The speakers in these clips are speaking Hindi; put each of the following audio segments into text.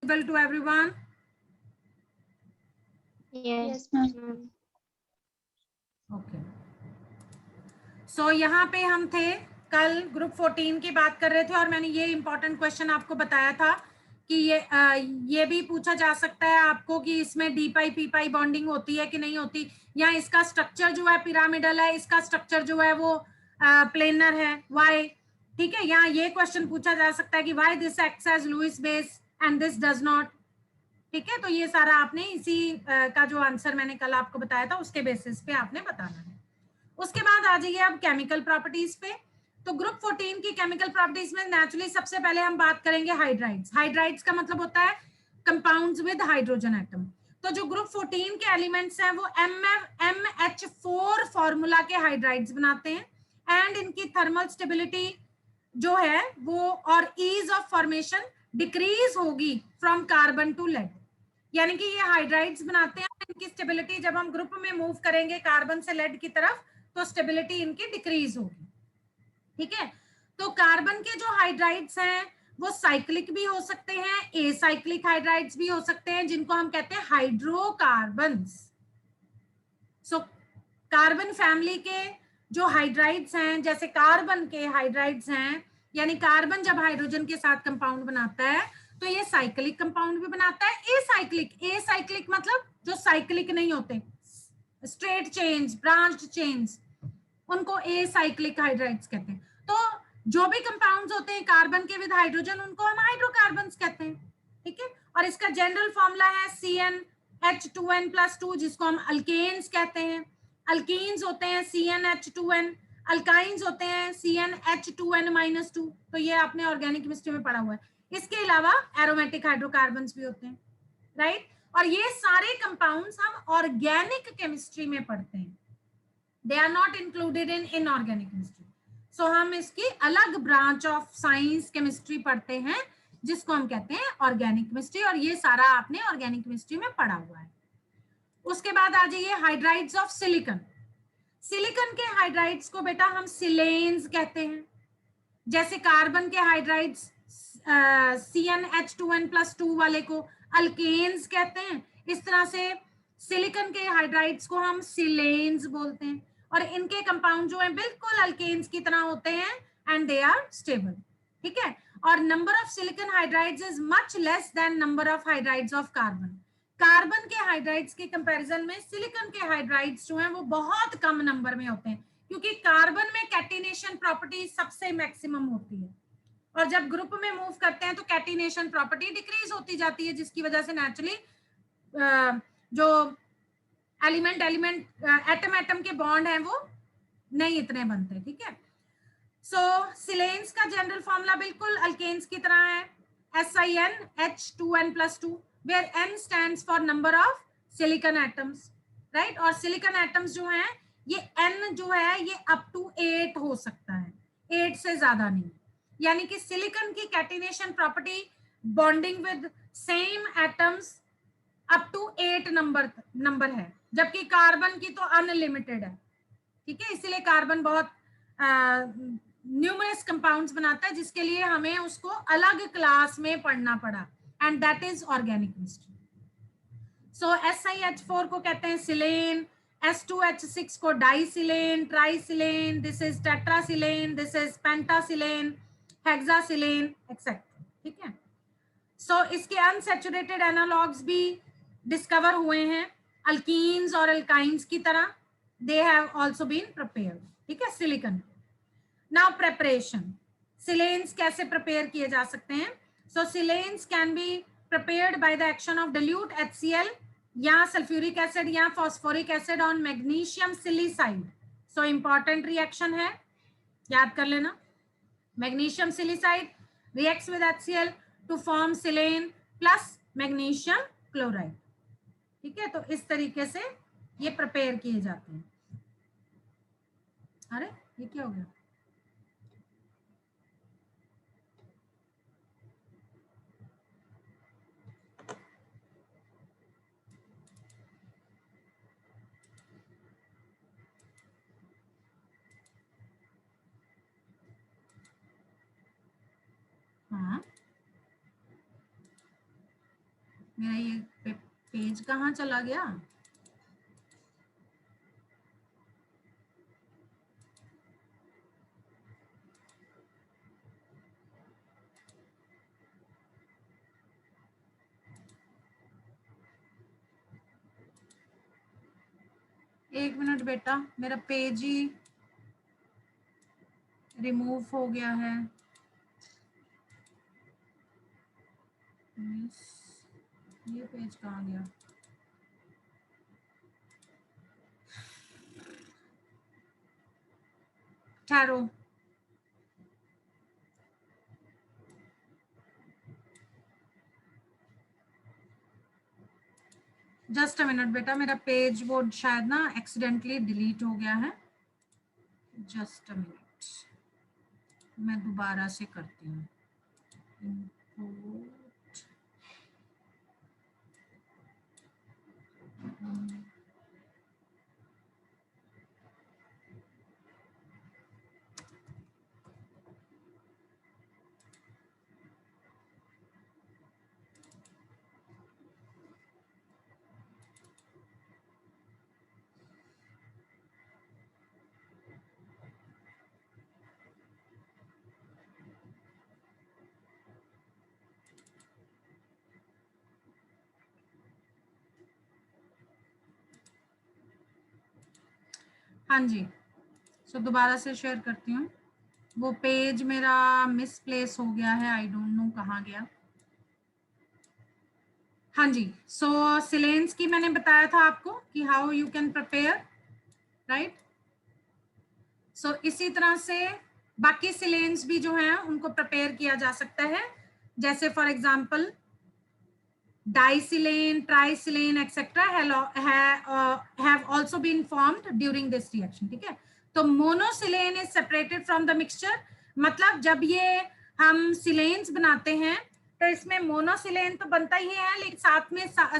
to everyone? Yes, ma'am. Okay. So यहाँ पे हम थे कल ग्रुप 14 की बात कर रहे थे और मैंने ये इंपॉर्टेंट क्वेश्चन आपको बताया था कि ये भी पूछा जा सकता है आपको कि इसमें डी पाई पी पाई बॉन्डिंग होती है कि नहीं होती, या इसका स्ट्रक्चर जो है पिरामिडल है, इसका स्ट्रक्चर जो है वो प्लेनर है, वाई। ठीक है, यहाँ ये क्वेश्चन पूछा जा सकता है कि why this acts as Lewis base and this does not. ठीक है, तो ये सारा आपने इसी का जो आंसर मैंने कल आपको बताया था उसके बेसिस पे आपने बताना है। उसके बाद आ जाइए अब केमिकल प्रॉपर्टीज पे। तो ग्रुप 14 की केमिकल प्रॉपर्टीज में नेचुरली सबसे पहले हम बात करेंगे हाइड्राइड्स। हाइड्राइड्स का मतलब होता है कंपाउंड्स विद हाइड्रोजन एटम। तो जो ग्रुप 14 के एलिमेंट्स हैं वो MH4 फॉर्मूला के हाइड्राइड्स बनाते हैं एंड इनकी थर्मल स्टेबिलिटी जो है वो और ईज ऑफ फॉर्मेशन डिक्रीज होगी फ्रॉम कार्बन टू लेड। यानी कि ये हाइड्राइड्स बनाते हैं, इनकी स्टेबिलिटी जब हम ग्रुप में मूव करेंगे कार्बन से लेड की तरफ तो स्टेबिलिटी इनकी डिक्रीज होगी। ठीक है, तो कार्बन के जो हाइड्राइड्स हैं वो साइक्लिक भी हो सकते हैं, एसाइक्लिक हाइड्राइड्स भी हो सकते हैं, जिनको हम कहते हैं हाइड्रोकार्बन्स। सो कार्बन फैमिली के जो हाइड्राइड्स हैं, जैसे कार्बन के हाइड्राइड्स हैं, यानी कार्बन जब हाइड्रोजन के साथ कंपाउंड बनाता है तो ये साइक्लिक कंपाउंड भी बनाता है। एसाइक्लिक मतलब जो साइक्लिक नहीं होते, स्ट्रेट चेन्स, ब्रांच्ड चेन्स, उनको एसाइक्लिक हाइड्राइड्स कहते हैं। तो जो भी कंपाउंड्स होते हैं कार्बन के विद हाइड्रोजन उनको हम हाइड्रोकार्बन्स कहते हैं। ठीक है, और इसका जनरल फॉर्मूला है CnH2n+2, जिसको हम अल्केन्स कहते हैं। अल्कीन्स होते हैं CnH2n, अल्काइंस होते हैं CnH2n-2। तो ये आपने ऑर्गेनिक केमिस्ट्री में पढ़ा हुआ है। इसके अलावा एरोमेटिक हाइड्रोकार्बन्स भी होते हैं, राइट। और ये सारे कंपाउंड्स हम ऑर्गेनिक केमिस्ट्री में पढ़ते हैं, they are not included in inorganic chemistry. So हम इसकी अलग ब्रांच ऑफ साइंस केमिस्ट्री पढ़ते हैं जिसको हम कहते हैं ऑर्गेनिक केमिस्ट्री, और ये सारा आपने ऑर्गेनिक केमिस्ट्री में पढ़ा हुआ है। उसके बाद आ जाइए हाइड्राइड्स ऑफ सिलिकॉन। सिलिकॉन के हाइड्राइड्स को बेटा हम सिलेन्स कहते हैं। जैसे कार्बन के हाइड्राइड्स CnH2n+2 वाले को अल्केन्स कहते हैं, इस तरह से सिलिकॉन के हाइड्राइड्स को हम सिलेन्स बोलते हैं। और इनके कंपाउंड जो है बिल्कुल अल्केन्स की तरह होते हैं एंड दे आर स्टेबल। ठीक है, और number of silicon hydrides is much less than number of hydrides of carbon. Carbon के हाइड्राइड्स के कंपैरिजन में सिलिकॉन के हाइड्राइड्स जो हैं वो बहुत कम नंबर में होते हैं, क्योंकि कार्बन में कैटिनेशन प्रॉपर्टी सबसे मैक्सिमम होती है, और जब ग्रुप में मूव करते हैं तो कैटिनेशन प्रॉपर्टी डिक्रीज होती जाती है, जिसकी वजह से नेचुरली जो एलिमेंट एटम के बॉन्ड हैं वो नहीं इतने बनते। ठीक है, सो सिलेन्स का जनरल फॉर्मूला बिल्कुल अल्केन्स की तरह है, SiNH2n+2, where N stands for number of silicon atoms, right। और सिलिकॉन एटम्स जो हैं ये N जो है ये अप टू 8 हो सकता है, 8 से ज्यादा नहीं। यानी कि सिलिकॉन की catenation property bonding with same atoms up to 8 number है, जबकि कार्बन की तो अनलिमिटेड है। ठीक है, इसीलिए कार्बन बहुत न्यूमरस कंपाउंड्स बनाता है, जिसके लिए हमें उसको अलग क्लास में पढ़ना पड़ा, and that is organic chemistry. So SiH4 को कहते हैं सिलेन, S2H6 को disilane, trisilane, this is tetrasilane, this is pentasilane, hexasilane etcetera. ठीक है, सो इसके अनसैचुरेटेड एनालॉग्स भी डिस्कवर हुए हैं अल्कीन्स और अल्काइंस की तरह, they have also been prepared. ठीक है, सिलिकॉन। नाउ प्रिपरेशन, सिलेन्स कैसे प्रिपेयर किए जा सकते हैं। So silanes can be prepared by the action of dilute HCl या सल्फ्यूरिक एसिड या phosphoric acid on magnesium silicide. So important reaction है, याद कर लेना। Magnesium silicide reacts with HCl to form silane plus magnesium chloride। ठीक है, तो इस तरीके से ये प्रिपेयर किए जाते हैं। अरे ये क्या हो गया? हाँ मेरा ये पेज कहाँ चला गया? एक मिनट बेटा, मेरा पेज ही रिमूव हो गया है। ये पेज कहाँ गया? ठहरो, जस्ट अ मिनट बेटा, मेरा पेज वो शायद ना एक्सीडेंटली डिलीट हो गया है। जस्ट अ मिनट, मैं दोबारा से करती हूँ। हाँ जी, सो दोबारा से शेयर करती हूँ। वो पेज मेरा मिसप्लेस हो गया है, आई डोंट नो कहाँ गया। हाँ जी, सो सिलेन्स की मैंने बताया था आपको कि how you can prepare, right. So इसी तरह से बाकी सिलेन्स भी जो हैं उनको प्रिपेयर किया जा सकता है, जैसे for example disilane, trisilane etcetera have also been formed during this reaction, ठीक है। तो monosilane is separated from the mixture, मतलब जब ये हम सिलेन्स बनाते हैं तो इसमें मोनोसिलेन तो बनता ही है, लेकिन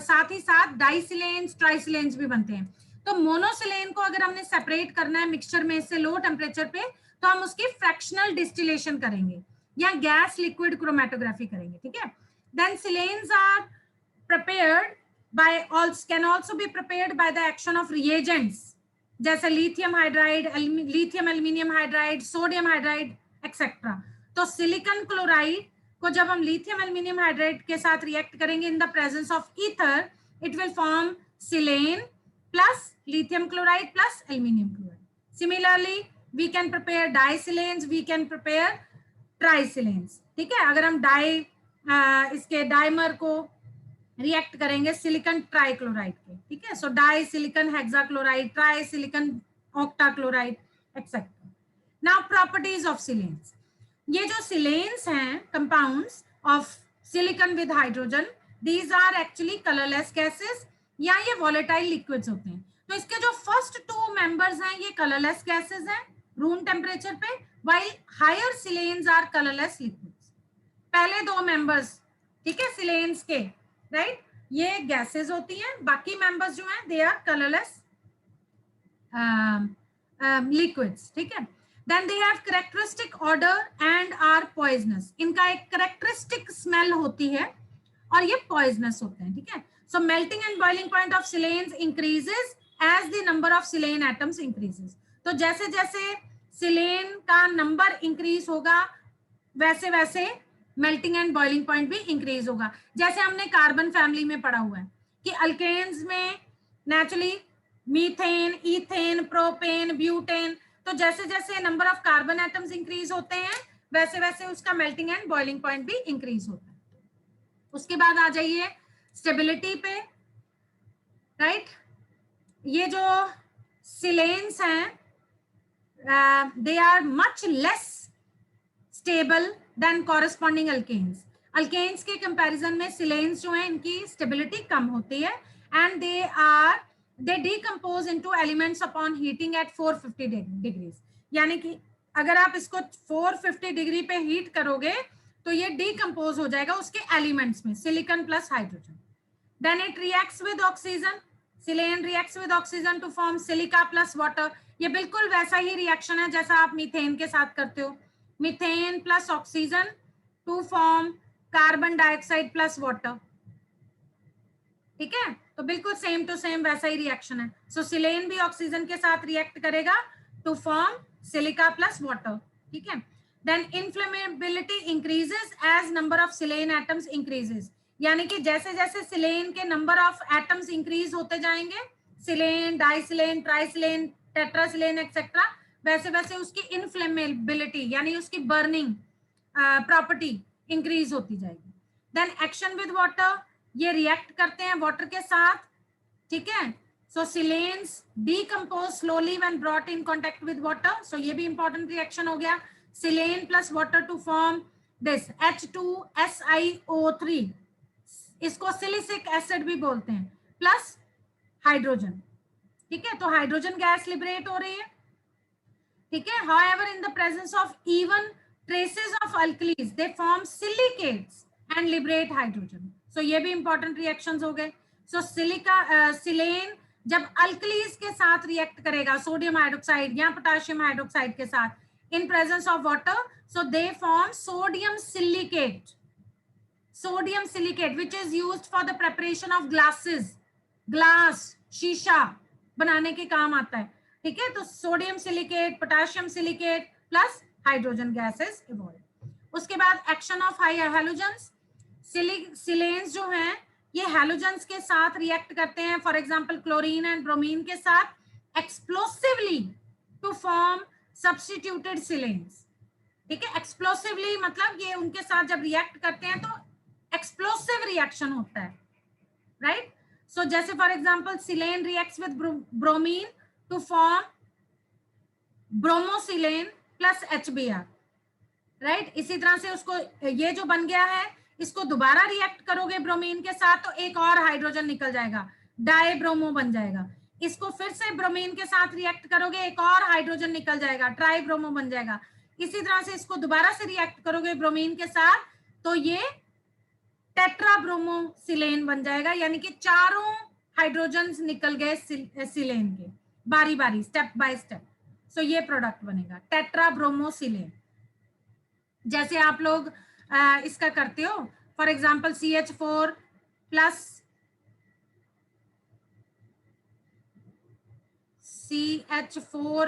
साथ ही साथ डाइसिलेन्स, ट्राइसिलेन्स भी बनते हैं। तो मोनोसिलेन को अगर हमने सेपरेट करना है मिक्सचर में से लो टेम्परेचर पे, तो हम उसकी फ्रैक्शनल डिस्टिलेशन करेंगे या गैस लिक्विड क्रोमेटोग्राफी करेंगे, ठीक है। Then silanes are prepared by can also be prepared by the action of reagents, जैसे lithium hydride, lithium aluminium hydride, sodium hydride etcetera. तो सिलिकॉन क्लोराइड को जब हम लिथियम एल्यूमिनियम हाइड्राइड के साथ रिएक्ट करेंगे in the presence of ether, it will form silane plus lithium chloride plus aluminium chloride. Similarly we can prepare disilanes, we can prepare trisilanes, ठीक है। अगर हम इसके डाइमर को रिएक्ट करेंगे सिलिकॉन ट्राइक्लोराइड के, ठीक है। So disilicon hexachloride, trisilicon octachloride etcetera. Now properties of silanes, ये जो सिलेन्स हैं compounds of silicon with hydrogen, these are actually colourless gases या ये वॉलेटाइल लिक्विड्स होते हैं। तो इसके जो फर्स्ट टू मेंबर्स हैं ये कलरलेस गैसेस हैं रूम टेम्परेचर पे, while higher silanes are colourless liquids. पहले दो मेंबर्स, ठीक है, सिलेन्स के, राइट, ये गैसेस होती हैं, बाकी मेंबर्स जो हैं दे आर कलरलेस लिक्विड्स, ठीक है। Then they have characteristic odour and are poisonous, इनका एक कैरेक्टरिस्टिक स्मेल होती है और ये पॉइजनस होते हैं, ठीक है। So melting and boiling point of silanes increases as the number of silane atoms increases. तो जैसे जैसे सिलेन का नंबर इंक्रीज होगा वैसे वैसे मेल्टिंग एंड बॉइलिंग पॉइंट भी इंक्रीज होगा। जैसे हमने कार्बन फैमिली में पढ़ा हुआ है कि अल्केन्स में naturally methane, ethane, propane, butane, तो जैसे जैसे number of carbon atoms increase होते हैं वैसे वैसे उसका मेल्टिंग एंड बॉइलिंग पॉइंट भी इंक्रीज होता है। उसके बाद आ जाइए स्टेबिलिटी पे, राइट। ये जो सिलेन्स हैं they are much less stable than corresponding alkanes. Alkanes के कंपैरिजन में सिलेन्स जो है इनकी स्टेबिलिटी कम होती है and they decompose into elements upon heating at 450 degrees, यानी कि अगर आप इसको 450 डिग्री पे हीट करोगे तो ये डिकम्पोज हो जाएगा उसके एलिमेंट्स में, silicon plus hydrogen. Then it reacts with oxygen, silane reacts with oxygen to form silica plus water. ये बिल्कुल वैसा ही रिएक्शन है जैसा आप मीथेन के साथ करते हो, methane plus oxygen to form carbon dioxide plus water. ठीक है, तो बिल्कुल सेम टू सेम वैसा ही रिएक्शन है। सो सिलेन भी ऑक्सीजन के साथ रिएक्ट करेगा to form silica plus water. ठीक है, then inflammability increases as number of silane atoms increases, यानी कि जैसे जैसे सिलेन के नंबर ऑफ एटम्स इंक्रीज होते जाएंगे, सिलेन, डाइसिलेन, ट्राइसिलेन, टेट्रासिलेन एक्सेट्रा, वैसे वैसे उसकी इन्फ्लेमेबिलिटी यानी उसकी बर्निंग प्रॉपर्टी इंक्रीज होती जाएगी। देन एक्शन विद वाटर, ये रिएक्ट करते हैं वाटर के साथ। ठीक है, so silanes decompose slowly when brought in contact with water, so ये भी इंपॉर्टेंट रिएक्शन हो गया। Silane plus water to form this H2SiO3, इसको सिलिसिक एसिड भी बोलते हैं, प्लस हाइड्रोजन। ठीक है, तो हाइड्रोजन गैस लिबरेट हो रही है। ठीक है, however in the presence of even traces of alkalis they form silicates and liberate hydrogen, so ये भी important reactions हो गए। so सिलेन जब अल्कलीज के साथ रिएक्ट करेगा सोडियम हाइड्रोक्साइड या पोटेशियम हाइड्रोक्साइड के साथ in presence of water, so they form sodium silicate which is used for the preparation of glass, शीशा बनाने के काम आता है। ठीक है, तो sodium silicate, potassium silicate plus hydrogen gases evolve. उसके बाद एक्शन ऑफ हैलोजेंस, सिलेन्स जो हैं ये हैलोजेंस के साथ रिएक्ट करते हैं, for example chlorine and bromine के साथ एक्सप्लोसिवली टू फॉर्म सब्स्टिट्यूटेड सिलेन्स। ठीक है, एक्सप्लोसिवली मतलब ये उनके साथ जब रिएक्ट करते हैं तो एक्सप्लोसिव रिएक्शन होता है, राइट। सो जैसे for example silane reacts with bromine to form bromosilane plus HBr, right. इसी तरह से उसको ये जो बन गया है इसको दोबारा रिएक्ट करोगे ब्रोमीन के साथ तो एक और हाइड्रोजन निकल जाएगा, डाई ब्रोमो बन जाएगा। इसको फिर से ब्रोमीन के साथ रिएक्ट करोगे एक और हाइड्रोजन निकल जाएगा, ट्राई ब्रोमो बन जाएगा। इसी तरह से इसको दोबारा से रिएक्ट करोगे ब्रोमीन के साथ तो ये टेट्रा ब्रोमोसिलेन बन जाएगा, यानी कि चारों हाइड्रोजन्स निकल गए सिलेन के बारी बारी, स्टेप बाय स्टेप। सो ये प्रोडक्ट बनेगा टेट्रा ब्रोमोसिलेन। जैसे आप लोग इसका करते हो, for example CH4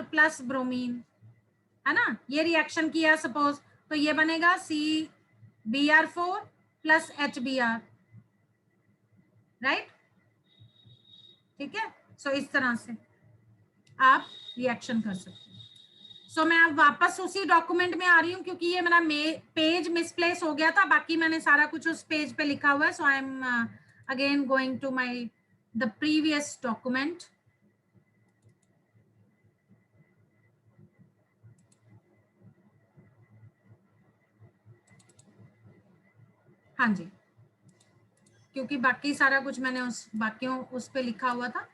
plus bromine, है ना, ये रिएक्शन किया सपोज, तो ये बनेगा CBr4 प्लस HBr, राइट। ठीक है, सो इस तरह से आप रिएक्शन कर सकते हैं। सो मैं अब वापस उसी डॉक्यूमेंट में आ रही हूँ क्योंकि ये मेरा पेज मिसप्लेस हो गया था, बाकी मैंने सारा कुछ उस पेज पे लिखा हुआ है। So I am again going to my the previous document. हाँ जी, क्योंकि बाकी सारा कुछ मैंने उस पे लिखा हुआ था।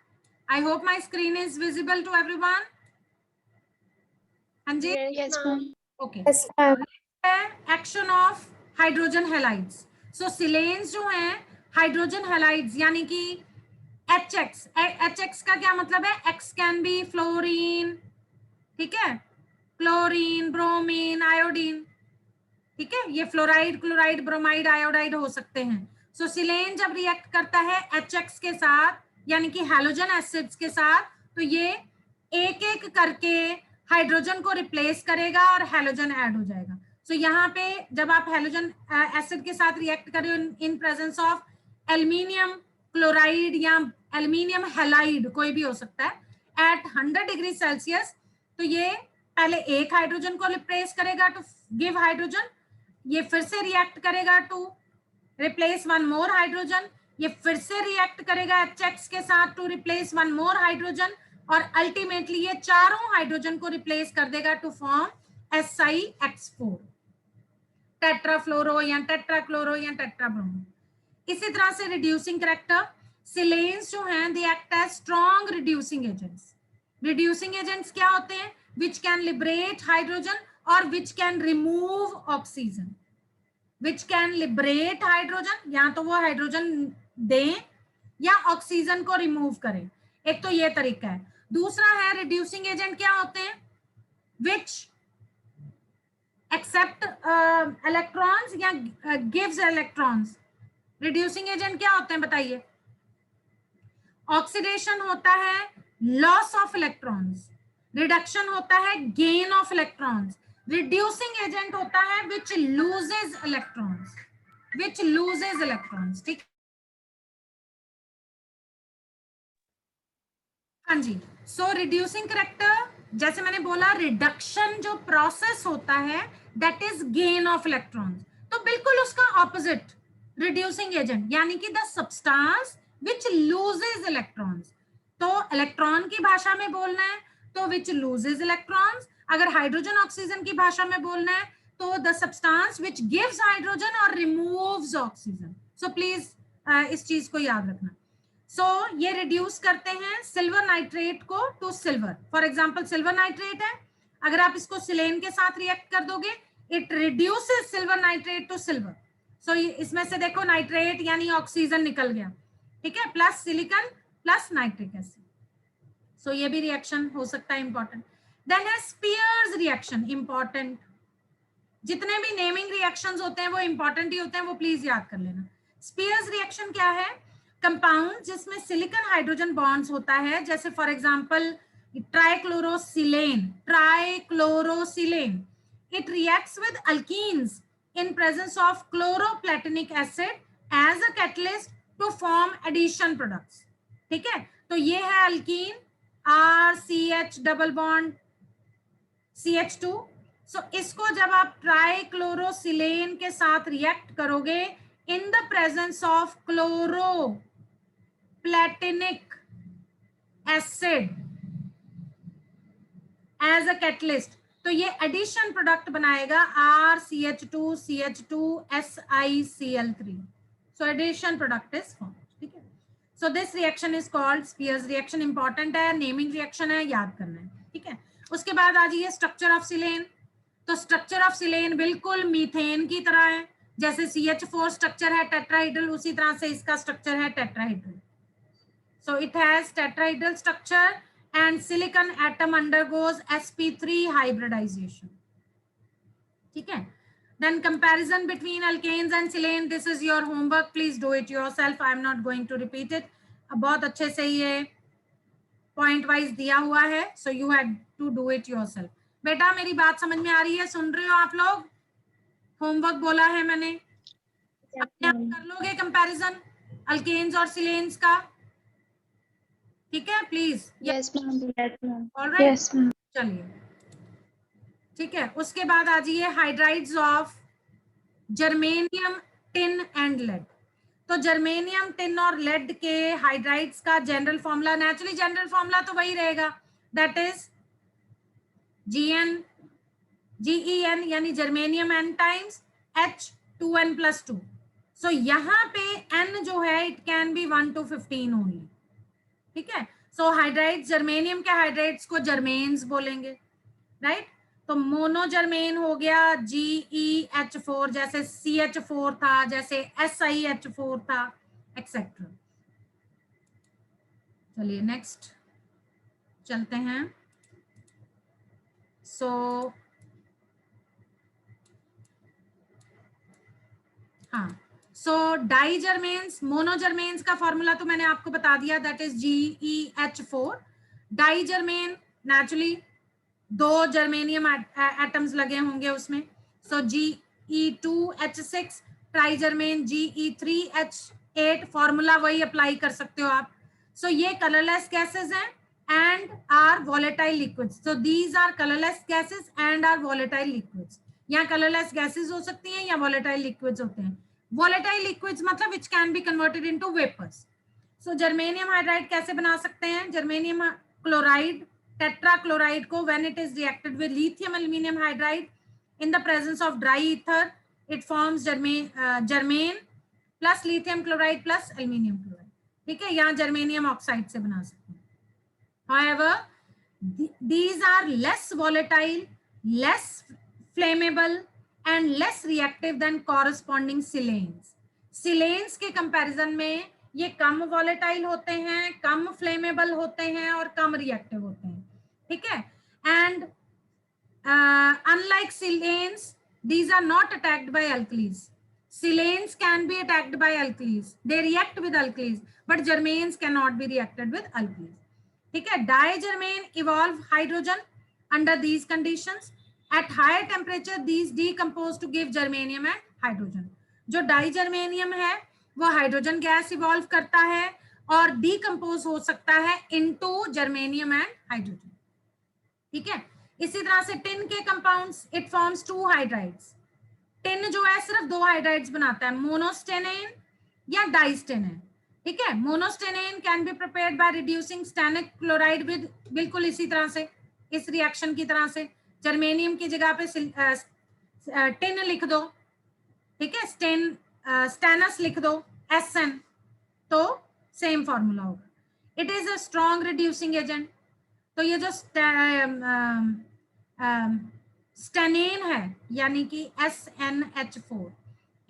I hope my screen is visible to everyone. हाँ जी, Yes, ma'am. Okay. Action of hydrogen halides. So silanes जो हैं हाइड्रोजन हैलाइड्स यानी कि HX का क्या मतलब है, X कैन बी फ्लोरीन, ठीक है, क्लोरीन, ब्रोमीन, आयोडीन। ठीक है, ये फ्लोराइड, क्लोराइड, ब्रोमाइड, आयोडाइड हो सकते हैं। सो सिलेन जब रिएक्ट करता है HX के साथ यानी कि हैलोजन एसिड्स के साथ, तो ये एक एक करके हाइड्रोजन को रिप्लेस करेगा और हैलोजन ऐड हो जाएगा। सो यहाँ पे जब आप हैलोजन एसिड के साथ रिएक्ट कर रहे हो in presence of aluminium chloride या एल्यूमिनियम हैलाइड, कोई भी हो सकता है, एट 100 डिग्री सेल्सियस, तो ये पहले एक हाइड्रोजन को रिप्लेस करेगा टू गिव हाइड्रोजन, ये फिर से रिएक्ट करेगा to replace one more hydrogen, ये फिर से रिएक्ट करेगा HX के साथ to replace one more hydrogen, और अल्टीमेटली ये चारों हाइड्रोजन को रिप्लेस कर देगा टू फॉर्म SiX4, टेट्राफ्लोरो या टेट्राक्लोरो या टेट्राब्रोमो। इसी तरह से रिड्यूसिंग कैरेक्टर, सिलेन्स जो हैं they act as strong reducing agents. Reducing agents क्या होते हैं, विच कैन लिबरेट हाइड्रोजन और which can remove oxygen. Which can liberate hydrogen, या तो वो हाइड्रोजन दें या ऑक्सीजन को रिमूव करें, एक तो ये तरीका है। दूसरा है रिड्यूसिंग एजेंट क्या होते हैं, विच एक्सेप्ट इलेक्ट्रॉन्स या गिव्स इलेक्ट्रॉन्स। रिड्यूसिंग एजेंट क्या होते हैं बताइए, ऑक्सीडेशन होता है लॉस ऑफ इलेक्ट्रॉन्स, रिडक्शन होता है gain of electrons, reducing agent होता है विच लूजेस इलेक्ट्रॉन्स, विच लूजेस इलेक्ट्रॉन्स। ठीक, हाँ जी। सो रिड्यूसिंग करेक्टर, जैसे मैंने बोला रिडक्शन जो प्रोसेस होता है that is gain of electrons, तो बिल्कुल उसका ऑपोजिट रिड्यूसिंग एजेंट, यानी कि the substance which loses electrons. तो इलेक्ट्रॉन की भाषा में बोलना है तो विच लूजेस इलेक्ट्रॉन्स, अगर हाइड्रोजन ऑक्सीजन की भाषा में बोलना है तो the substance which gives hydrogen और रिमूव्स ऑक्सीजन। सो प्लीज इस चीज को याद रखना। सो ये रिड्यूस करते हैं सिल्वर नाइट्रेट को to silver. For example silver nitrate है, अगर आप इसको सिलेन के साथ रिएक्ट कर दोगे it reduces silver nitrate to silver. So इसमें से देखो नाइट्रेट यानी ऑक्सीजन निकल गया, ठीक है, plus silicon plus nitric acid. So ये भी रिएक्शन हो सकता है इंपॉर्टेंट। देन है स्पीयर्स रिएक्शन, इंपॉर्टेंट। जितने भी नेमिंग रिएक्शंस होते हैं वो इंपॉर्टेंट ही होते हैं, वो प्लीज याद कर लेना। स्पीयर्स रिएक्शन क्या है? कंपाउंड जिसमें सिलिकॉन हाइड्रोजन बॉन्ड्स होता है, जैसे for example trichlorosilane, trichlorosilane, it reacts with alkenes in presence of chloroplatinic acid as a catalyst to form addition products। ठीक है, तो ये है alkene RCH double bond CH2। सो इसको जब आप ट्राइक्लोरोसिलेन के साथ रिएक्ट करोगे in the presence of chloroplatinic acid as a catalyst, तो ये एडिशन प्रोडक्ट बनाएगा RCH2CH2SiCl3। So addition product is form. ठीक है, so this reaction is called Speier's reaction. Important है, नेमिंग रिएक्शन है, याद करना है। ठीक है, उसके बाद आ जाइए स्ट्रक्चर ऑफ सिलेन। तो स्ट्रक्चर ऑफ सिलेन बिल्कुल मीथेन की तरह है, जैसे CH4 स्ट्रक्चर है टेट्राहाइड्रल, उसी तरह से इसका स्ट्रक्चर है tetrahedral. So it has tetrahedral structure and silicon atom undergoes sp3 hybridization। ठीक है, then comparison between alkanes and silane, this is your homework, please do it yourself, I am not going to repeat it। अब बहुत अच्छे से ये पॉइंट वाइज दिया हुआ है, so you had to do it yourself। बेटा मेरी बात समझ में आ रही है, सुन रहे हो आप लोग? होमवर्क बोला है मैंने, अपने आप कर लोगे कंपैरिजन अल्केन्स और सिलेन्स का? ठीक है, please. Yes ma'am. Alright, yes ma'am. चलिए ठीक है, उसके बाद आ जाइए hydrides of germanium, tin and lead. तो जर्मेनियम, टिन और लेड के हाइड्राइड्स का general formula, naturally general formula तो वही रहेगा, दैट इज GeN यानी germanium n times H2n+2। So यहाँ पे n जो है it can be 1 to 15 only. ठीक है, सो हाइड्राइड्स, जर्मेनियम के हाइड्राइड्स को जर्मेन्स बोलेंगे, राइट। तो मोनोजर्मेन हो गया GeH4, जैसे CH4 था, जैसे SiH4 था, एक्सेट्रा। चलिए नेक्स्ट चलते हैं। सो हाँ, सो डाइजर्मेन्स, मोनोजर्मेन्स का फॉर्मूला तो मैंने आपको बता दिया, that is GeH4। Digermane naturally 2 germanium atoms लगे होंगे उसमें, सो Ge2H6। ट्राइजर्मेन Ge3H8, फॉर्मूला वही अप्लाई कर सकते हो आप। सो ये कलरलेस गैसेस हैं and are volatile liquids. So these are colourless gases and are volatile liquids. यहाँ कलरलेस गैसेस हो सकती हैं या वॉलेटाइल लिक्विड्स होते हैं। वॉलेटाइल लिक्विड्स मतलब which can be converted into vapours. So germanium hydride कैसे बना सकते हैं? जर्मेनियम क्लोराइड, tetrachloride को when it is reacted with lithium aluminum hydride in the presence of dry ether, it forms germane plus lithium chloride plus aluminium chloride। ठीक है, यहाँ जर्मेनियम ऑक्साइड से बना सकते हैं। However, these are less volatile, less flammable and less reactive than corresponding silanes। silanes के कंपैरिजन में ये कम वॉलेटाइल होते हैं, कम फ्लेमेबल होते हैं और कम रिएक्टिव होते हैं। ठीक है, and unlike silanes these are not attacked by alkalis. Silanes can be attacked by alkalis. They react with alkalis, but germanes cannot be reacted with alkalis. ठीक है. Digermane evolve hydrogen under these conditions. At higher temperature, these decompose to give germanium and hydrogen. जो डाइजर्मेनियम है वो हाइड्रोजन गैस इवॉल्व करता है और डीकम्पोज हो सकता है इनटू जर्मेनियम एंड हाइड्रोजन. ठीक है. इसी तरह से टिन के compounds, it forms 2 hydrides. Tin जो है सिर्फ 2 हाइड्राइड्स बनाता है, मोनोस्टेनेन या डाइस्टेनेन. ठीक है. Monostannane can be prepared by reducing stannic chloride with, बिल्कुल इसी तरह से, इस रिएक्शन की तरह से. जर्मेनियम की जगह पे टिन लिख दो. ठीक है. स्टेनस लिख दो, SN, तो सेम फॉर्मूला होगा. It is a strong reducing agent. तो ये जो स्टेनेन है यानी कि SnH4,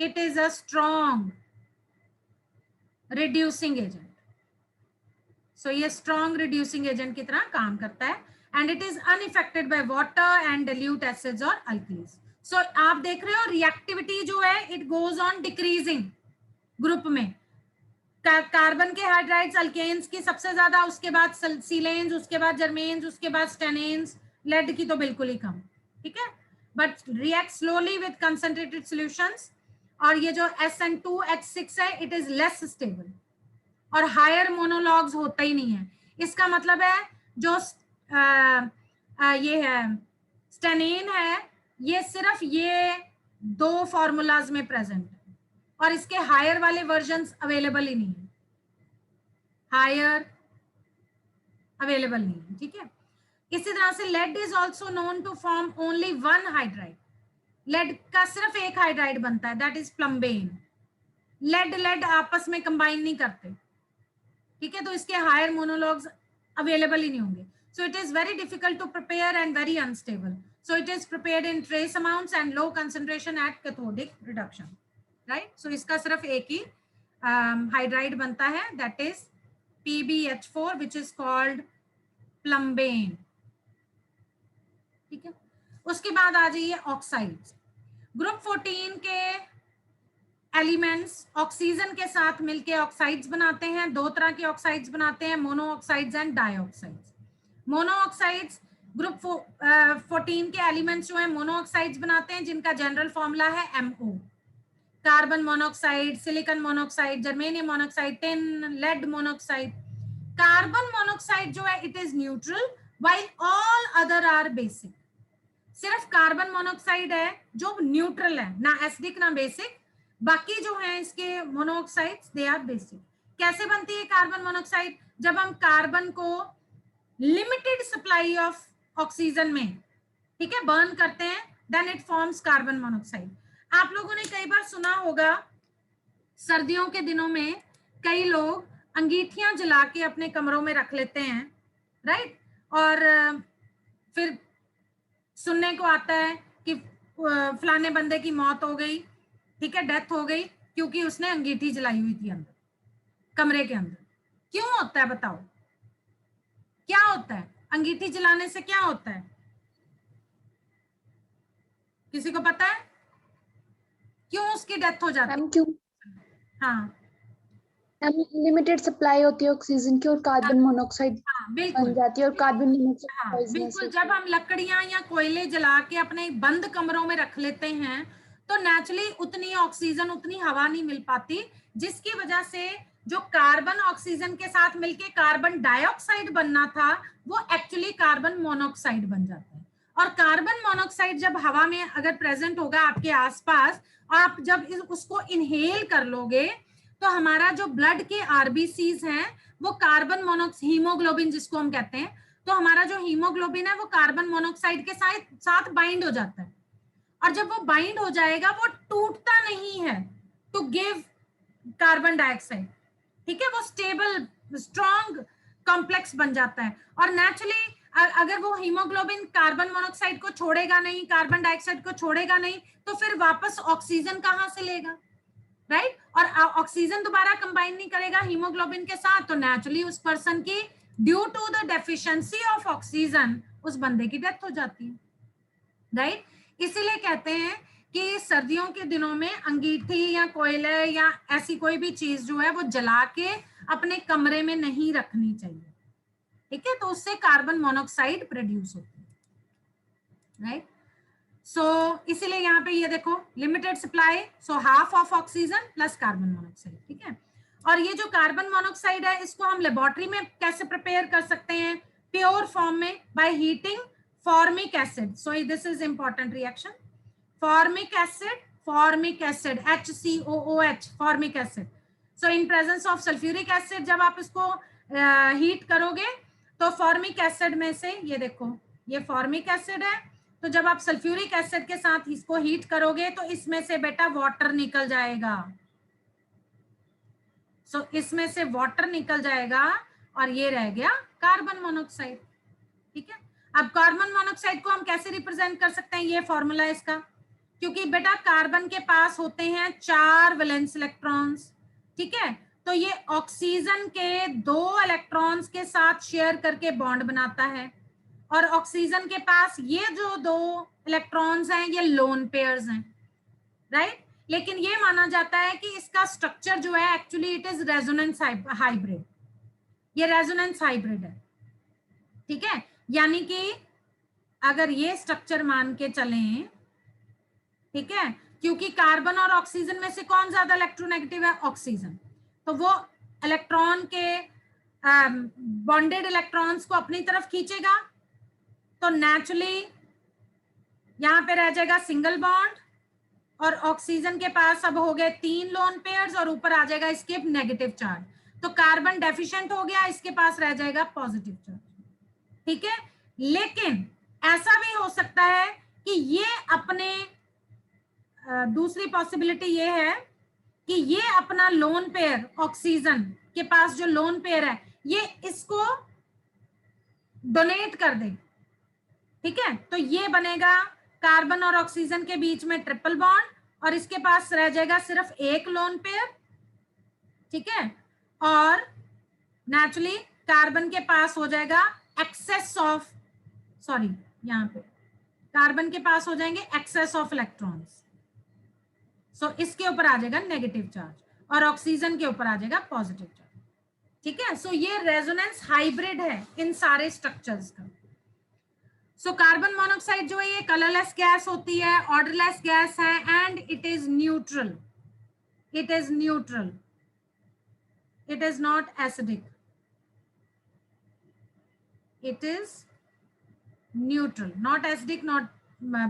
it is a strong reducing agent. So ये स्ट्रॉन्ग रिड्यूसिंग एजेंट की तरह काम करता है and it is unaffected by water and dilute acids और अल्कीन्स. सो आप देख रहे हो रिएक्टिविटी जो है it goes on decreasing group में. कार्बन के हाइड्राइड्स अल्केन्स की सबसे ज्यादा, उसके बाद सीलेन्स, उसके बाद जर्मेन्स, उसके बाद स्टेनेन्स. लेड की तो बिल्कुल ही कम. ठीक है. But react slowly with concentrated solutions. और ये जो SN2H6 है इट इज लेस स्टेबल और हायर मोनोलॉग्स होता ही नहीं है. इसका मतलब है जो ये है स्टेनेन है ये सिर्फ ये 2 फॉर्मूलाज में प्रेजेंट है और इसके हायर वाले वर्जन्स अवेलेबल ही नहीं है. हायर अवेलेबल नहीं है. ठीक है. इसी तरह से lead is also known to form only 1 hydride. Lead का सिर्फ एक हाइड्राइड बनता है, दैट इज प्लम्बेन. लेड आपस में कंबाइन नहीं करते. ठीक है. तो इसके हायर मोनोलॉग्स अवेलेबल ही नहीं होंगे. So it is very difficult to prepare and very unstable. So it is prepared in trace amounts and low concentration at cathodic reduction, right? So इसका सिर्फ एक ही हाइड्राइड बनता है, that is PbH4, which is called plumbane. ठीक है. उसके बाद आ जाइए ऑक्साइड्स. ग्रुप 14 के एलिमेंट्स ऑक्सीजन के साथ मिलके ऑक्साइड्स बनाते हैं. 2 तरह के ऑक्साइड्स बनाते हैं, mono oxides and dioxides. Mono oxides group 14 के एलिमेंट्स जो है मोनो ऑक्साइड्स बनाते हैं जिनका जनरल फॉर्मूला है MO. Carbon monoxide, silicon monoxide, germanium monoxide, tin, lead monoxide. Carbon monoxide जो है it is neutral while all other are basic. सिर्फ कार्बन मोनोऑक्साइड है जो न्यूट्रल है, ना एसिडिक ना बेसिक. बाकी जो है इसके मोनोऑक्साइड्स दे आर बेसिक. कैसे बनती है कार्बन मोनोऑक्साइड? जब हम कार्बन को लिमिटेड सप्लाई ऑफ ऑक्सीजन में, ठीक है, बर्न करते हैं, then it forms carbon monoxide. आप लोगों ने कई बार सुना होगा सर्दियों के दिनों में कई लोग अंगीठियां जला के अपने कमरों में रख लेते हैं, राइट? और फिर सुनने को आता है कि फलाने बंदे की मौत हो गई, ठीक है, डेथ हो गई क्योंकि उसने अंगीठी जलाई हुई थी अंदर कमरे के अंदर. क्यों होता है बताओ? क्या होता है अंगीठी जलाने से? क्या होता है? किसी को पता है क्यों उसकी डेथ हो जाती है? क्यों? हाँ, लिमिटेड सप्लाई होती है ऑक्सीजन की और कार्बन मोनोऑक्साइड बिल्कुल बन जाती है और कार्बन मोनोऑक्साइड. हाँ, बिल्कुल. जब हम लकड़ियां या कोयले जला के अपने बंद कमरों में रख लेते हैं तो नेचुरली उतनी ऑक्सीजन, उतनी हवा नहीं मिल पाती, जिसकी वजह से जो कार्बन ऑक्सीजन के साथ मिलके कार्बन डाइऑक्साइड बनना था वो एक्चुअली कार्बन मोनोऑक्साइड बन जाता है. और कार्बन मोनोऑक्साइड जब हवा में अगर प्रेजेंट होगा आपके आसपास, आप जब उसको इनहेल कर लोगे तो हमारा जो ब्लड के आरबीसीज हैं वो कार्बन मोनोऑक्साइड, हीमोग्लोबिन जिसको हम कहते हैं, तो हमारा जो हीमोग्लोबिन है वो कार्बन मोनोऑक्साइड के साथ बाइंड हो जाता है. और जब वो बाइंड हो जाएगा वो टूटता नहीं है टू गिव कार्बन डाइऑक्साइड, ठीक है, वो स्टेबल स्ट्रॉन्ग कॉम्प्लेक्स बन जाता है. और नेचुरली अगर वो हीमोग्लोबिन कार्बन मोनोऑक्साइड को छोड़ेगा नहीं, कार्बन डाइऑक्साइड को छोड़ेगा नहीं, तो फिर वापस ऑक्सीजन कहाँ से लेगा, राइट? और ऑक्सीजन दोबारा कंबाइन नहीं करेगा हीमोग्लोबिन के साथ, तो नेचुरली उस पर्सन की due to the deficiency of oxygen उस बंदे की डेथ हो जाती है, राइट? इसीलिए कहते हैं कि सर्दियों के दिनों में अंगीठी या कोयले या ऐसी कोई भी चीज जो है वो जला के अपने कमरे में नहीं रखनी चाहिए, ठीक है, तो उससे कार्बन मोनोऑक्साइड प्रोड्यूस होती है, राइट। सो इसीलिए यहाँ पे ये देखो limited supply, so half of oxygen plus carbon monoxide, ठीक है। और ये जो कार्बन मोनोऑक्साइड है इसको हम लेबोरेटरी में कैसे प्रिपेयर कर सकते हैं, प्योर फॉर्म में, by heating formic acid. So this is important reaction, formic acid HCOOH, formic acid. So in presence of sulfuric acid जब आप इसको हीट करोगे तो फॉर्मिक एसिड में से, ये देखो ये फॉर्मिक एसिड है, तो जब आप सल्फ्यूरिक एसिड के साथ इसको हीट करोगे तो इसमें से बेटा वाटर निकल जाएगा। सो इसमें से वाटर निकल जाएगा और ये रह गया कार्बन मोनोऑक्साइड, ठीक है। अब कार्बन मोनोऑक्साइड को हम कैसे रिप्रेजेंट कर सकते हैं, ये फॉर्मूला इसका, क्योंकि बेटा कार्बन के पास होते हैं 4 वैलेंस इलेक्ट्रॉन्स, ठीक है, तो ये ऑक्सीजन के 2 इलेक्ट्रॉन्स के साथ शेयर करके बॉन्ड बनाता है, और ऑक्सीजन के पास ये जो 2 इलेक्ट्रॉन्स हैं ये लोन पेयर्स हैं, राइट। लेकिन ये माना जाता है कि इसका स्ट्रक्चर जो है actually it is resonance hybrid, ये रेजोनेंस हाइब्रिड है, ठीक है। यानी कि अगर ये स्ट्रक्चर मान के चलें, ठीक है, क्योंकि कार्बन और ऑक्सीजन में से कौन ज्यादा इलेक्ट्रोनेगेटिव है, ऑक्सीजन, तो वो इलेक्ट्रॉन के बॉन्डेड इलेक्ट्रॉन्स को अपनी तरफ खींचेगा, तो नेचुरली यहां पे रह जाएगा सिंगल बॉन्ड, और ऑक्सीजन के पास अब हो गए 3 लोन पेयर्स और ऊपर आ जाएगा इसके नेगेटिव चार्ज, तो कार्बन डेफिशिएंट हो गया, इसके पास रह जाएगा पॉजिटिव चार्ज, ठीक है। लेकिन ऐसा भी हो सकता है कि ये अपने दूसरी पॉसिबिलिटी ये है कि ये अपना लोन पेयर, ऑक्सीजन के पास जो लोन पेयर है ये इसको डोनेट कर दे, ठीक है, तो ये बनेगा कार्बन और ऑक्सीजन के बीच में ट्रिपल बॉन्ड, और इसके पास रह जाएगा सिर्फ एक लोन पेयर, ठीक है, और नेचुरली कार्बन के पास हो जाएगा एक्सेस ऑफ, सॉरी यहाँ पे कार्बन के पास हो जाएंगे एक्सेस ऑफ इलेक्ट्रॉन्स, सो इसके ऊपर आ जाएगा नेगेटिव चार्ज और ऑक्सीजन के ऊपर आ जाएगा पॉजिटिव चार्ज, ठीक है। सो ये रेजोनेंस हाइब्रिड है इन सारे स्ट्रक्चर्स का। सो कार्बन मोनोऑक्साइड जो है ये कलरलेस गैस होती है, ऑर्डरलेस गैस है, and it is neutral, it is neutral, it is not acidic, it is neutral, not acidic, not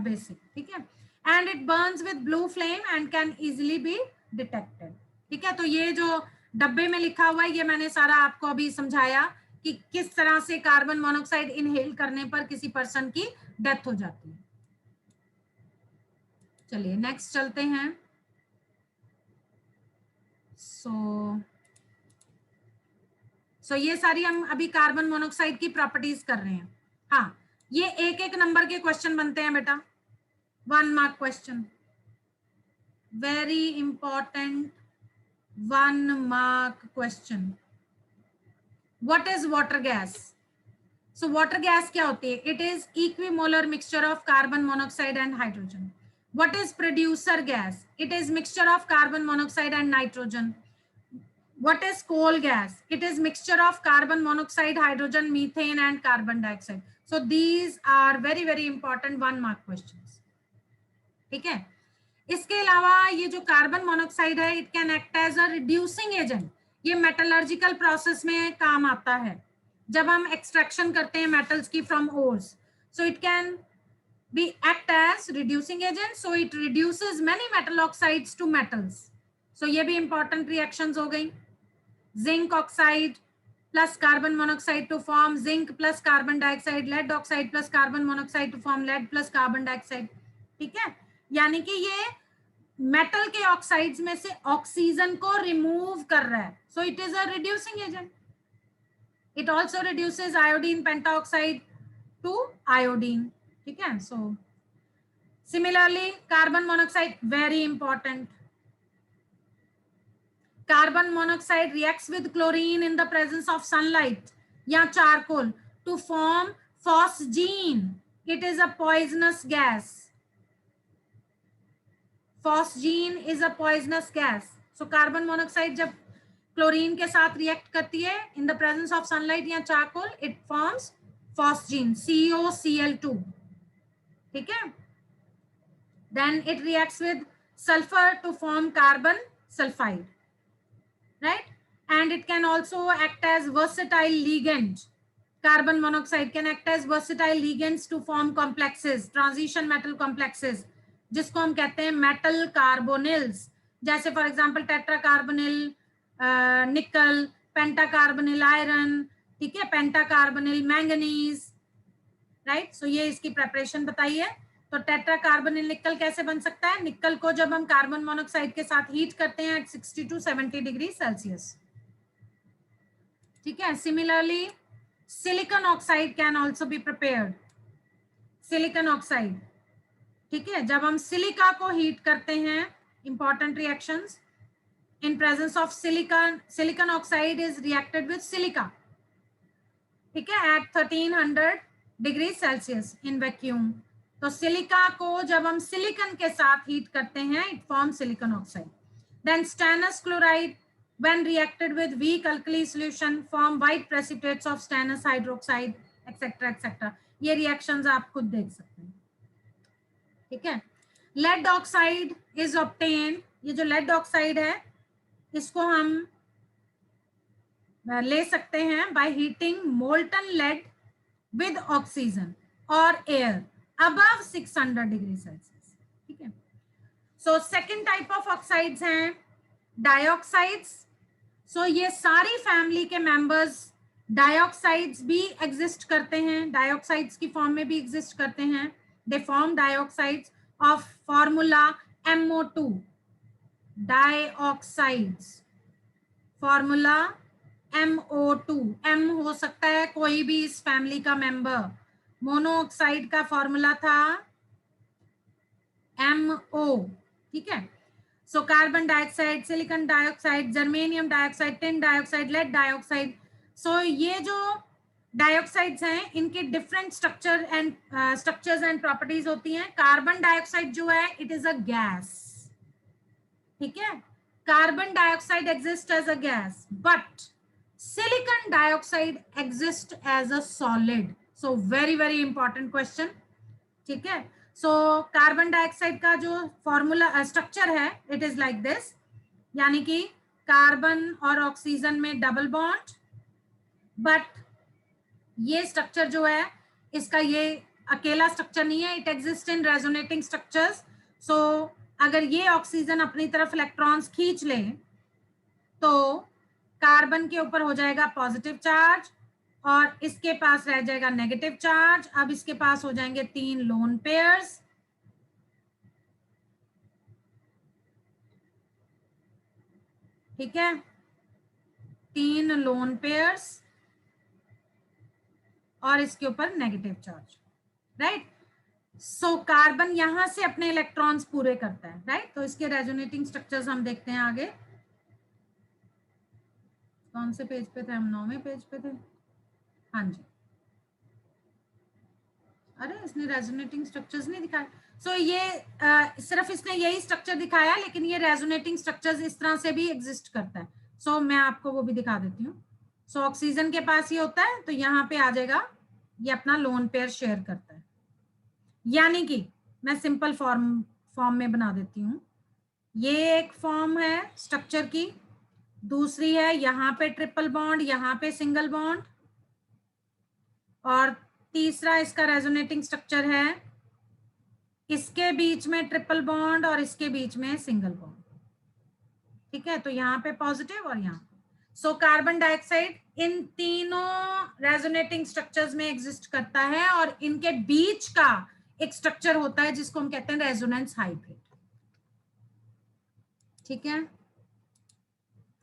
basic, ठीक है, and it Burns with blue flame and can easily be detected, ठीक है। तो ये जो डब्बे में लिखा हुआ है ये मैंने सारा आपको अभी समझाया कि किस तरह से कार्बन मोनोऑक्साइड इनहेल करने पर किसी पर्सन की डेथ हो जाती है। चलिए नेक्स्ट चलते हैं। सो ये सारी हम अभी कार्बन मोनोऑक्साइड की प्रॉपर्टीज कर रहे हैं। हाँ, ये एक एक नंबर के क्वेश्चन बनते हैं बेटा, 1 mark question, very important 1 mark question. What is water gas? So water gas क्या होती है? It is equimolar mixture of carbon monoxide and hydrogen. What is producer gas? It is mixture of carbon monoxide and nitrogen. What is coal gas? It is mixture of carbon monoxide, hydrogen, methane and carbon dioxide. So these are very very important 1 mark questions. ठीक है। इसके अलावा ये जो कार्बन मोनोऑक्साइड है it can act as a reducing agent. ये मेटलर्जिकल प्रोसेस में काम आता है जब हम एक्सट्रैक्शन करते हैं मेटल्स की from ores. So it can be act as reducing agent, so it reduces many metal oxides to metals. So ये भी इंपॉर्टेंट रिएक्शंस हो गई। Zinc oxide plus carbon monoxide to form zinc plus carbon dioxide, lead oxide plus carbon monoxide to form lead plus carbon dioxide. ठीक है, यानी कि ये मेटल के ऑक्साइड्स में से ऑक्सीजन को रिमूव कर रहा है। So it is a reducing agent. It also reduces iodine pentoxide to iodine. ठीक है, so similarly carbon monoxide very important. Carbon monoxide reacts with chlorine in the presence of sunlight या charcoal to form phosgene. It is a poisonous gas. phosgene is a poisonous gas. So carbon monoxide जब क्लोरीन के साथ रिएक्ट करती है in the presence of sunlight या charcoal, it forms phosgene, COCl2. ठीक है. Then it reacts with sulfur to form carbon sulfide, right? And it can also act as versatile ligand. Carbon monoxide can act as versatile ligands to form complexes, transition metal complexes, जिसको हम कहते हैं metal carbonyls. जैसे फॉर एग्जांपल टेट्राकार्बोनिल निकल, पेंटाकार्बोनिल आयरन, ठीक है, पेंटाकार्बोनिल मैंगनीज, राइट. सो ये इसकी प्रिपरेशन बताइए. तो टेट्राकार्बोनिल निकल कैसे बन सकता है? निकल को जब हम कार्बन मोनोऑक्साइड के साथ हीट करते हैं एट 60 to 70 डिग्री सेल्सियस. ठीक है. Similarly silicon oxide can also be prepared. Silicon oxide, ठीक है, जब हम सिलिका को हीट करते हैं, important reactions in presence of silicon oxide is reacted with silica, ठीक है, at 1300 degree Celsius in vacuum. तो सिलिका को जब हम सिलिकॉन के साथ हीट करते हैं, it form silicon oxide. Then stannous chloride when reacted with weak alkali solution form white precipitates of stannous hydroxide, etc etc. ये रिएक्शंस आप खुद देख सकते हैं. ठीक है. Lead oxide is obtained. ये जो लेड ऑक्साइड है इसको हम ले सकते हैं by heating molten lead with oxygen और एयर अबव 600 डिग्री सेल्सियस. ठीक है. So second type of oxides हैं डाइऑक्साइड्स. सो ये सारी फैमिली के मेंबर्स डाइऑक्साइड्स भी एग्जिस्ट करते हैं, डाइऑक्साइड्स की फॉर्म में भी एग्जिस्ट करते हैं. They form dioxides of formula MO2. Dioxides formula MO2. M हो सकता है कोई भी इस फैमिली का मेंबर. मोनोऑक्साइड का फॉर्मूला था MO. ठीक है. So carbon dioxide, silicon dioxide, germanium dioxide, tin dioxide, lead dioxide. So ये जो डाइऑक्साइड्स हैं इनके डिफरेंट स्ट्रक्चर्स एंड प्रॉपर्टीज होती हैं. कार्बन डाइऑक्साइड जो है इट इज अ गैस. ठीक है. Carbon dioxide exist as a gas but silicon dioxide exist as a solid. So very very important question. ठीक है. सो कार्बन डाइऑक्साइड का जो फॉर्मूला स्ट्रक्चर है इट इज लाइक दिस, यानी कि कार्बन और ऑक्सीजन में डबल बॉन्ड, बट ये स्ट्रक्चर जो है इसका ये अकेला स्ट्रक्चर नहीं है, it exist in resonating structures. So अगर ये ऑक्सीजन अपनी तरफ इलेक्ट्रॉन्स खींच ले तो कार्बन के ऊपर हो जाएगा पॉजिटिव चार्ज और इसके पास रह जाएगा नेगेटिव चार्ज. अब इसके पास हो जाएंगे 3 लोन पेयर्स. ठीक है, 3 लोन पेयर्स और इसके ऊपर negative charge, right. So carbon यहां से अपने इलेक्ट्रॉन्स पूरे करता है, राइट. तो इसके रेजोनेटिंग स्ट्रक्चर्स हम देखते हैं आगे. कौन से पेज पे थे हम? 9वें पेज पे थे. हाँ जी. अरे इसने रेजोनेटिंग स्ट्रक्चर्स नहीं दिखाए. सो ये सिर्फ इसने यही स्ट्रक्चर दिखाया, लेकिन ये रेजोनेटिंग स्ट्रक्चर्स इस तरह से भी एग्जिस्ट करता है. सो मैं आपको वो भी दिखा देती हूँ. सो ऑक्सीजन के पास ये होता है तो यहाँ पे आ जाएगा, ये अपना लोन पेयर शेयर करता है. यानी कि मैं सिंपल फॉर्म में बना देती हूँ. ये एक फॉर्म है स्ट्रक्चर की, दूसरी है यहाँ पे ट्रिपल बॉन्ड, यहाँ पे सिंगल बॉन्ड, और तीसरा इसका रेजोनेटिंग स्ट्रक्चर है, इसके बीच में ट्रिपल बॉन्ड और इसके बीच में सिंगल बॉन्ड. ठीक है. तो यहाँ पे पॉजिटिव और यहाँ. सो कार्बन डाइऑक्साइड इन तीनों रेजोनेटिंग स्ट्रक्चर्स में एग्जिस्ट करता है और इनके बीच का एक स्ट्रक्चर होता है जिसको हम कहते हैं रेजोनेंस हाइब्रिड. ठीक है.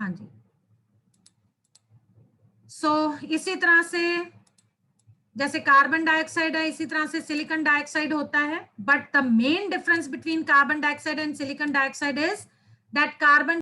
हाँ जी. सो इसी तरह से जैसे कार्बन डाइऑक्साइड है इसी तरह से सिलिकॉन डाइऑक्साइड होता है. But the main difference between carbon dioxide and silicon dioxide is that carbon